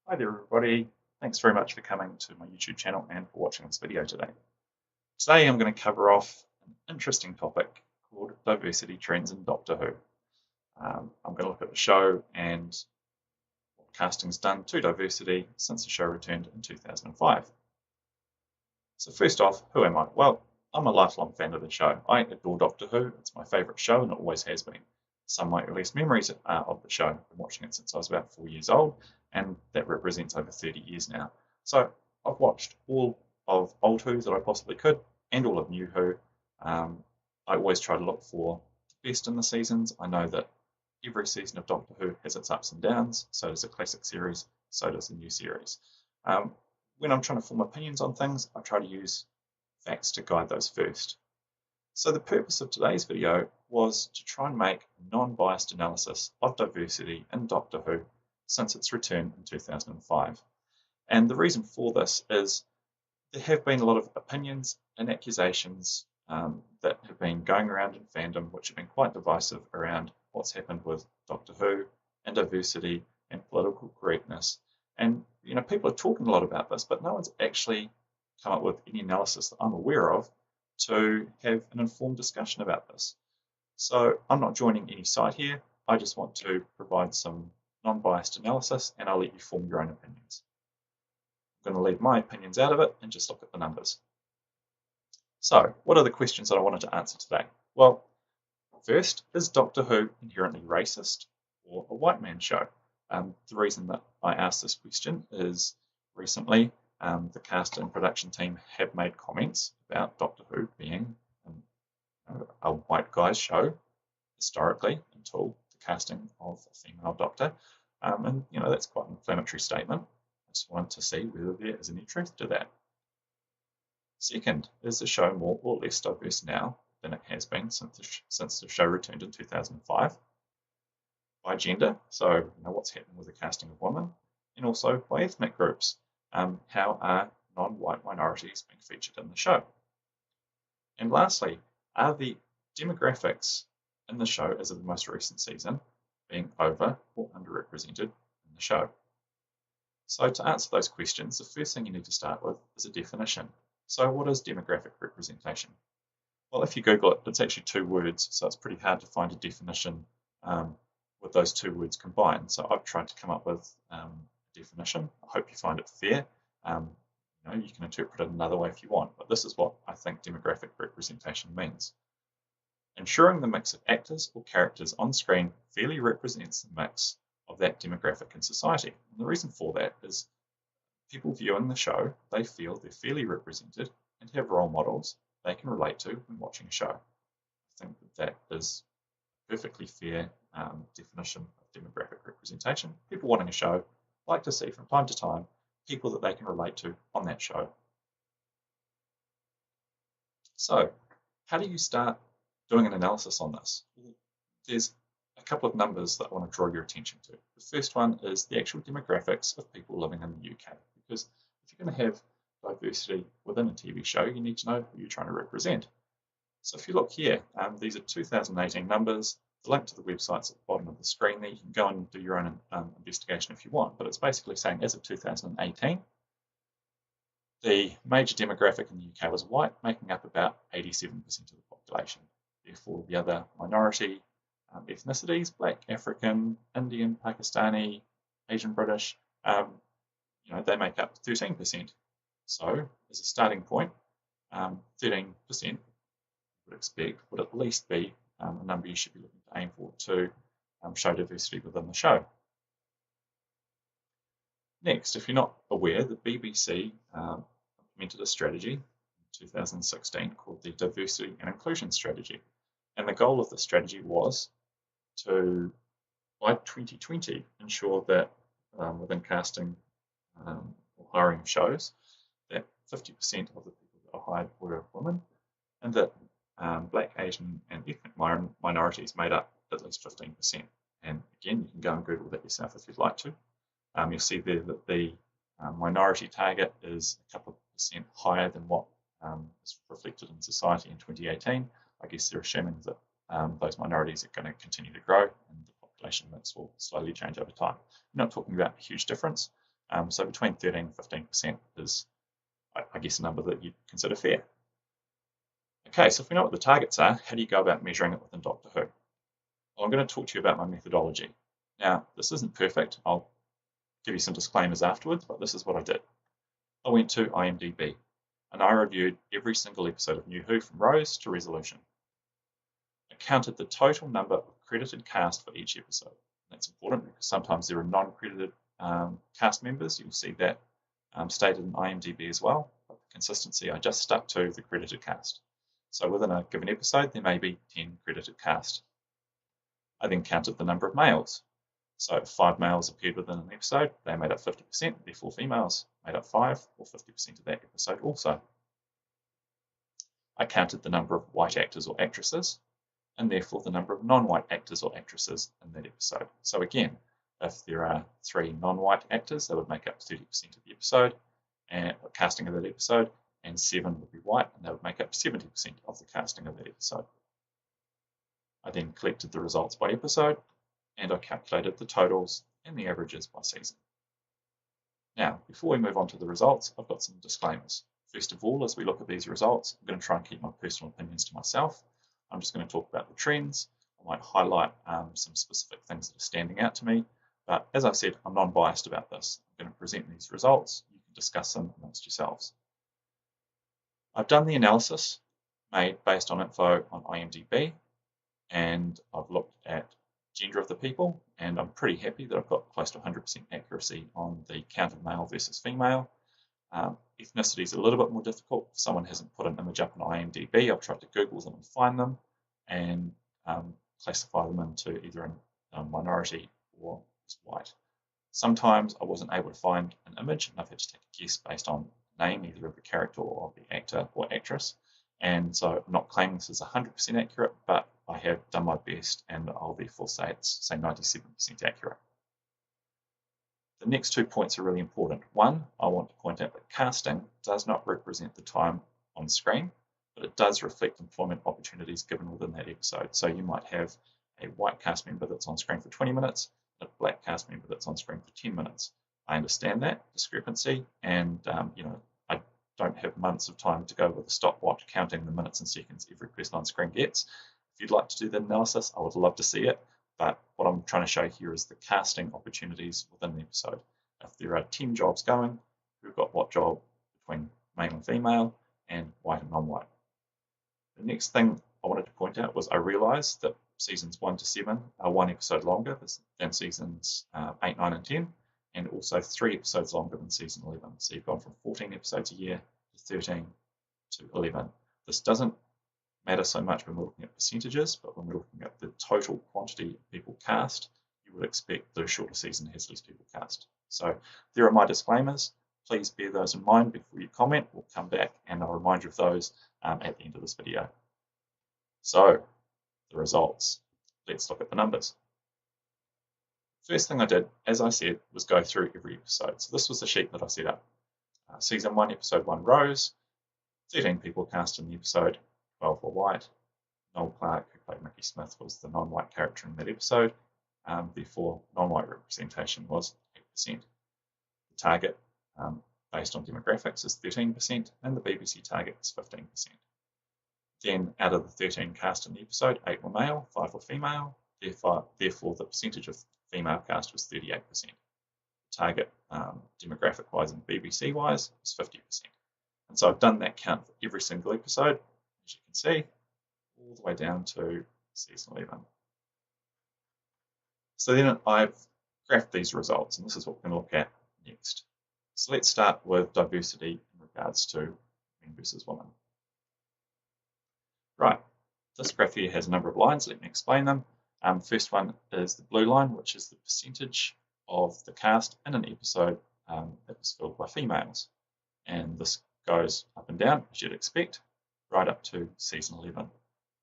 Hi there everybody, thanks very much for coming to my YouTube channel and for watching this video today. Today I'm going to cover off an interesting topic called diversity trends in Doctor Who. I'm going to look at the show and what casting's done to diversity since the show returned in 2005. So first off, who am I? Well, I'm a lifelong fan of the show. I adore Doctor Who, it's my favourite show and it always has been. Some of my earliest memories of the show. I've been watching it since I was about 4 years old, and that represents over 30 years now. So I've watched all of old Who that I possibly could, and all of new Who. I always try to look for the best in the seasons. I know that every season of Doctor Who has its ups and downs. So does a classic series, so does a new series. When I'm trying to form opinions on things, I try to use facts to guide those first. So the purpose of today's video was to try and make a non-biased analysis of diversity in Doctor Who since its return in 2005. And the reason for this is there have been a lot of opinions and accusations that have been going around in fandom which have been quite divisive around what's happened with Doctor Who and diversity and political correctness. And people are talking a lot about this, but no one's actually come up with any analysis that I'm aware of to have an informed discussion about this. So I'm not joining any side here. I just want to provide some non-biased analysis and I'll let you form your own opinions. I'm going to leave my opinions out of it and just look at the numbers. So what are the questions that I wanted to answer today? Well, first, is Doctor Who inherently racist or a white man show? The reason that I asked this question is recently the cast and production team have made comments about Doctor Who being a white guy's show historically until the casting of a female doctor. And that's quite an inflammatory statement. I just wanted to see whether there is any truth to that. Second, is the show more or less diverse now than it has been since the show returned in 2005? By gender, so what's happening with the casting of women, and also by ethnic groups. How are non-white minorities being featured in the show? And lastly, are the demographics in the show as of the most recent season being over or underrepresented in the show? So to answer those questions, the first thing you need to start with is a definition. So what is demographic representation? Well, if you Google it, it's actually two words, so it's pretty hard to find a definition with those two words combined. So I've tried to come up with a definition. I hope you find it fair. You can interpret it another way if you want, but this is what I think demographic representation means. Ensuring the mix of actors or characters on screen fairly represents the mix of that demographic in society. And the reason for that is people viewing the show, they feel they're fairly represented and have role models they can relate to when watching a show. I think that is a perfectly fair definition of demographic representation. People wanting a show like to see from time to time people that they can relate to on that show. So, how do you start doing an analysis on this? There's a couple of numbers that I want to draw your attention to. The first one is the actual demographics of people living in the UK, because if you're going to have diversity within a TV show, you need to know who you're trying to represent. So if you look here, these are 2018 numbers. The link to the website's at the bottom of the screen there. You can go and do your own investigation if you want, but it's basically saying as of 2018, the major demographic in the UK was white, making up about 87% of the population. Therefore, the other minority ethnicities, Black, African, Indian, Pakistani, Asian, British, they make up 13%. So, as a starting point, 13% would expect would at least be a number you should be looking to aim for to show diversity within the show. Next, if you're not aware, the BBC implemented a strategy in 2016 called the Diversity and Inclusion Strategy. And the goal of the strategy was to, by 2020, ensure that within casting or hiring shows, that 50% of the people that are hired were women, and that Black, Asian, and ethnic minorities made up at least 15%. And again, you can go and Google that yourself if you'd like to. You'll see there that the minority target is a couple of percent higher than what is reflected in society in 2018. I guess they're assuming that those minorities are going to continue to grow and the population mix will slowly change over time. We're not talking about a huge difference, So between 13 and 15% is, I guess, a number that you'd consider fair. Okay, so if we know what the targets are, how do you go about measuring it within Doctor Who? Well, I'm going to talk to you about my methodology. Now, this isn't perfect. I'll give you some disclaimers afterwards, but this is what I did. I went to IMDb and I reviewed every single episode of New Who from Rose to Resolution. I counted the total number of credited cast for each episode. That's important because sometimes there are non-credited cast members. You'll see that stated in IMDb as well. But for consistency, I just stuck to the credited cast. So within a given episode, there may be 10 credited cast. I then counted the number of males. So if 5 males appeared within an episode, they made up 50%, therefore females made up 5 or 50% of that episode also. I counted the number of white actors or actresses, and therefore the number of non-white actors or actresses in that episode. So again, if there are 3 non-white actors, they would make up 30% of the episode, and casting of that episode, and 7 would be white, and they would make up 70% of the casting of that episode. I then collected the results by episode, and I calculated the totals and the averages by season. Now, before we move on to the results, I've got some disclaimers. First of all, as we look at these results, I'm going to try and keep my personal opinions to myself. I'm just going to talk about the trends. I might highlight some specific things that are standing out to me. But as I said, I'm non-biased about this. I'm going to present these results. You can discuss them amongst yourselves. I've done the analysis made based on info on IMDb, and I've looked at gender of the people, and I'm pretty happy that I've got close to 100% accuracy on the count of male versus female. Ethnicity is a little bit more difficult. If someone hasn't put an image up on IMDb, I've tried to Google them and find them and classify them into either a minority or as white. Sometimes I wasn't able to find an image, and I've had to take a guess based on name, either of the character or of the actor or actress. And so I'm not claiming this is 100% accurate, but I have done my best, and I'll therefore say it's 97% accurate. The next 2 points are really important. One, I want to point out that casting does not represent the time on screen, but it does reflect employment opportunities given within that episode. So you might have a white cast member that's on screen for 20 minutes, and a black cast member that's on screen for 10 minutes. I understand that discrepancy, and I don't have months of time to go with a stopwatch counting the minutes and seconds every person on screen gets. If you'd like to do the analysis, I would love to see it. But what I'm trying to show here is the casting opportunities within the episode. If there are 10 jobs going, who got what job between male and female, and white and non-white. The next thing I wanted to point out was I realised that seasons 1 to 7 are 1 episode longer than seasons 8, 9, and 10, and also 3 episodes longer than season 11. So you've gone from 14 episodes a year to 13 to 11. This doesn't matter so much when we're looking at percentages, but when we're looking at the total quantity of people cast, you would expect the shorter season has less people cast. So there are my disclaimers. Please bear those in mind before you comment. We'll come back and I'll remind you of those at the end of this video. So the results. Let's look at the numbers. First thing I did, as I said, was go through every episode. So this was the sheet that I set up. Season 1, episode 1, Rose. 13 people cast in the episode. 12 were white. Noel Clarke, who played Mickey Smith, was the non-white character in that episode. Therefore, non-white representation was 8%. The target, based on demographics, is 13%, and the BBC target is 15%. Then, out of the 13 cast in the episode, 8 were male, 5 were female. Therefore, the percentage of female cast was 38%. The target, demographic-wise and BBC-wise, is 50%. And so I've done that count for every single episode, as you can see, all the way down to season 11. So then I've graphed these results, and this is what we're going to look at next. So let's start with diversity in regards to men versus women. Right, this graph here has a number of lines. Let me explain them. The first one is the blue line, which is the percentage of the cast in an episode that was filled by females. And this goes up and down, as you'd expect, right up to season 11.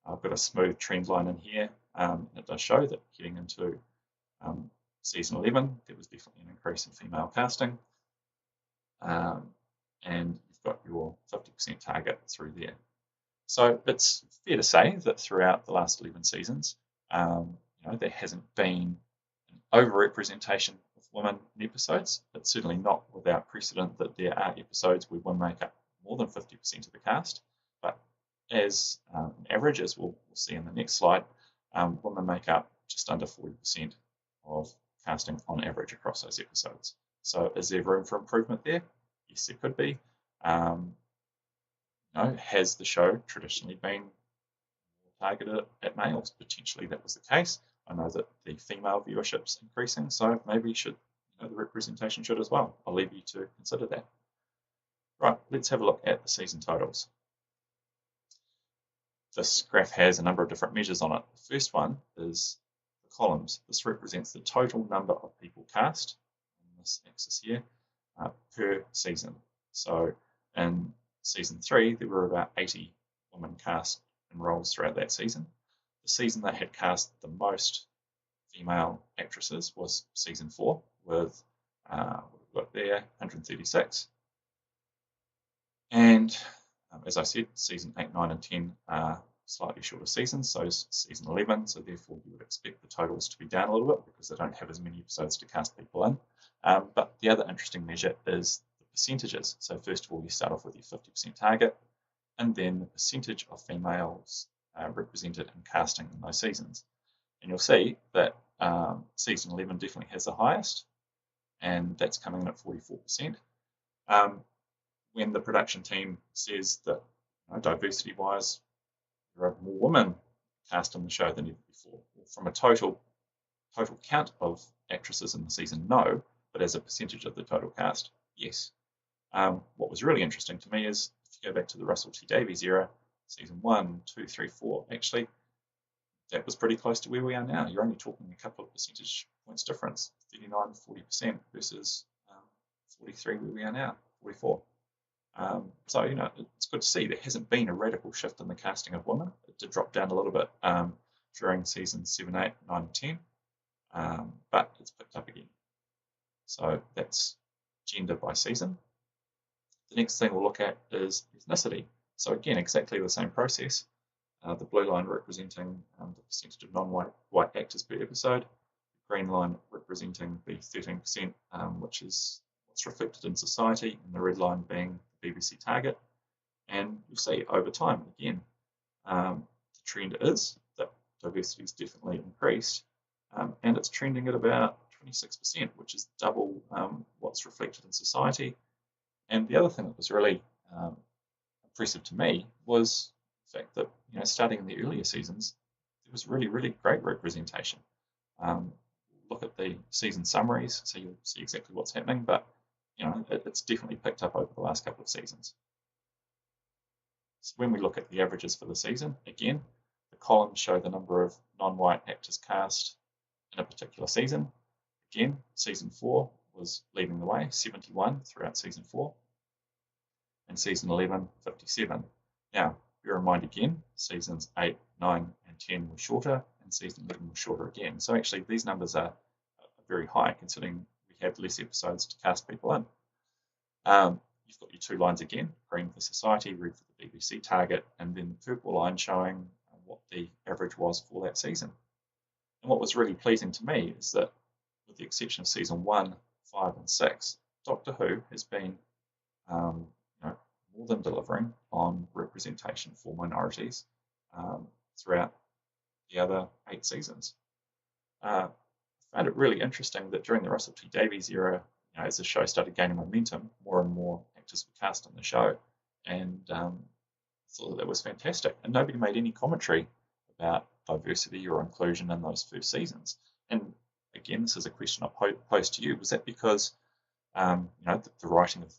I've got a smooth trend line in here, and it does show that getting into season 11, there was definitely an increase in female casting, and you've got your 50% target through there. So it's fair to say that throughout the last 11 seasons, there hasn't been an overrepresentation of women in episodes. it's certainly not without precedent that there are episodes where women make up more than 50% of the cast, but as an average, as we'll see in the next slide, women make up just under 40% of casting on average across those episodes. So is there room for improvement there? Yes, there could be. Has the show traditionally been targeted at males? Potentially that was the case. I know that the female viewership's increasing, so maybe the representation should as well. I'll leave you to consider that. Right, let's have a look at the season totals. This graph has a number of different measures on it. The first one is the columns. This represents the total number of people cast on this axis here per season. So in season 3, there were about 80 women cast in roles throughout that season. The season that had cast the most female actresses was season 4 with, we've got there, 136. And as I said, season 8, 9, and 10 are slightly shorter seasons, so season 11, so therefore you would expect the totals to be down a little bit because they don't have as many episodes to cast people in. But the other interesting measure is the percentages. So first of all, you start off with your 50% target, and then the percentage of females represented in casting in those seasons. And you'll see that season 11 definitely has the highest, and that's coming in at 44%. When the production team says that diversity-wise, there are more women cast in the show than ever before. Well, from a total count of actresses in the season, no, but as a percentage of the total cast, yes. What was really interesting to me is if you go back to the Russell T Davies era, season 1, 2, 3, 4, actually, that was pretty close to where we are now. You're only talking a couple of percentage points difference, 39, 40% versus 43 where we are now, 44. So, it's good to see there hasn't been a radical shift in the casting of women. It did drop down a little bit during seasons 7, 8, 9, 10, but it's picked up again. So that's gender by season. The next thing we'll look at is ethnicity. So again, exactly the same process. The blue line representing the percentage of non-white actors per episode, the green line representing the 13%, which is what's reflected in society, and the red line being the BBC target. And you'll see over time, again, the trend is that diversity has definitely increased, and it's trending at about 26%, which is double what's reflected in society. And the other thing that was really impressive to me was the fact that, starting in the earlier seasons, there was really, really great representation. Look at the season summaries, so you'll see exactly what's happening, but it's definitely picked up over the last couple of seasons. So when we look at the averages for the season, again, the columns show the number of non-white actors cast in a particular season. Again, season 4 was leading the way, 71 throughout season 4, and season 11, 57. Now, bear in mind again, seasons 8, 9, and 10 were shorter, and season 11 was shorter again. So actually, these numbers are very high, considering we have less episodes to cast people in. You've got your two lines again, green for society, red for the BBC target, and then the purple line showing what the average was for that season. And what was really pleasing to me is that, with the exception of season 1, 5, and 6, Doctor Who has been more than delivering on representation for minorities throughout the other 8 seasons. I found it really interesting that during the Russell T Davies era, as the show started gaining momentum, more and more actors were cast on the show, and thought that was fantastic. And nobody made any commentary about diversity or inclusion in those first seasons. And again, this is a question I pose to you: was that because the writing of the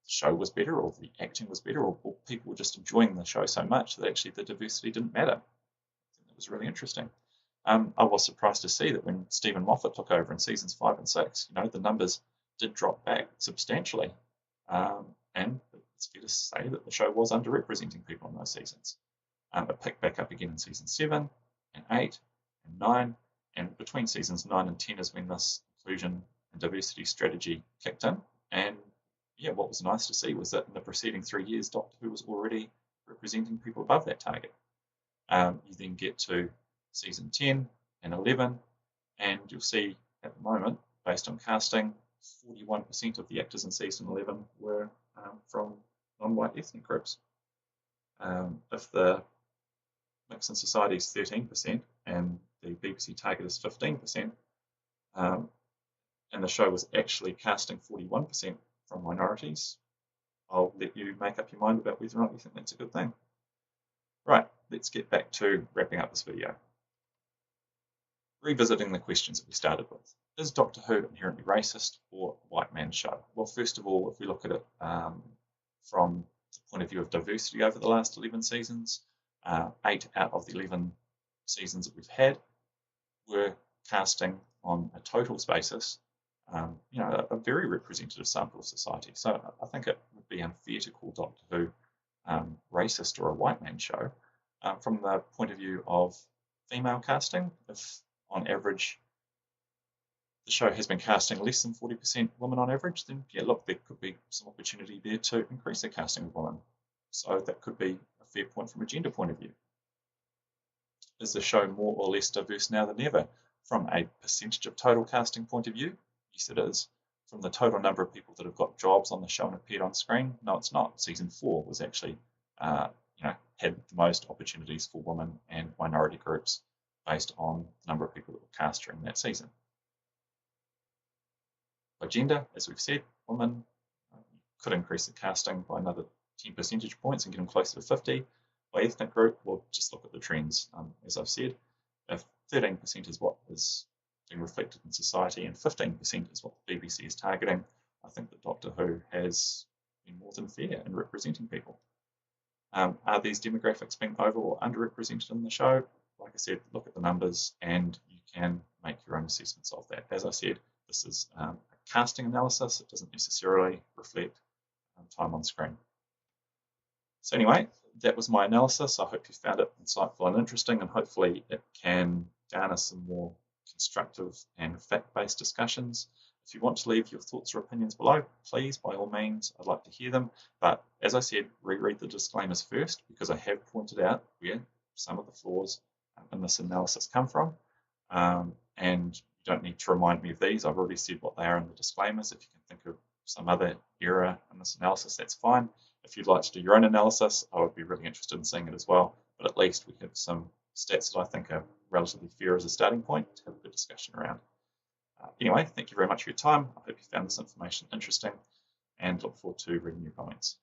show was better, or the acting was better, or people were just enjoying the show so much that actually the diversity didn't matter? I think that was really interesting. I was surprised to see that when Stephen Moffat took over in seasons 5 and 6, the numbers did drop back substantially, and it's fair to say that the show was underrepresenting people in those seasons. It picked back up again in season 7 and 8 and 9, and between seasons 9 and 10 is when this inclusion and diversity strategy kicked in. And what was nice to see was that in the preceding 3 years, Doctor Who was already representing people above that target. You then get to season 10 and 11, and you'll see at the moment, based on casting, 41% of the actors in season 11 were from non-white ethnic groups. If the mix in society is 13% and the BBC target is 15%, and the show was actually casting 41% from minorities, I'll let you make up your mind about whether or not you think that's a good thing. Right, let's get back to wrapping up this video. Revisiting the questions that we started with. Is Doctor Who inherently racist or a white man's show? Well, first of all, if we look at it from the point of view of diversity over the last 11 seasons, 8 out of the 11 seasons that we've had were casting on a totals basis, a very representative sample of society. So I think it would be unfair to call Doctor Who racist or a white man show. From the point of view of female casting, if on average the show has been casting less than 40% women on average, then yeah, look, there could be some opportunity there to increase the casting of women. So that could be a fair point from a gender point of view. Is the show more or less diverse now than ever? From a percentage of total casting point of view, yes it is. From the total number of people that have got jobs on the show and appeared on screen, no it's not. Season 4 was actually, had the most opportunities for women and minority groups based on the number of people that were cast during that season. By gender, as we've said, women could increase the casting by another 10 percentage points and get them closer to 50. By ethnic group, we'll just look at the trends. As I've said, if 13% is what is being reflected in society and 15% is what the BBC is targeting, I think that Doctor Who has been more than fair in representing people. Are these demographics being over or underrepresented in the show? Like I said, look at the numbers and you can make your own assessments of that. As I said, this is a casting analysis. It doesn't necessarily reflect time on screen. So anyway, that was my analysis. I hope you found it insightful and interesting, and hopefully it can garner some more constructive and fact-based discussions. If you want to leave your thoughts or opinions below, please, by all means, I'd like to hear them. But as I said, reread the disclaimers first, because I have pointed out where some of the flaws in this analysis come from. And you don't need to remind me of these. I've already said what they are in the disclaimers. If you can think of some other error in this analysis, that's fine. If you'd like to do your own analysis, I would be really interested in seeing it as well. But at least we have some stats that I think are relatively fair as a starting point to have a good discussion around. Anyway, thank you very much for your time. I hope you found this information interesting and look forward to reading your comments.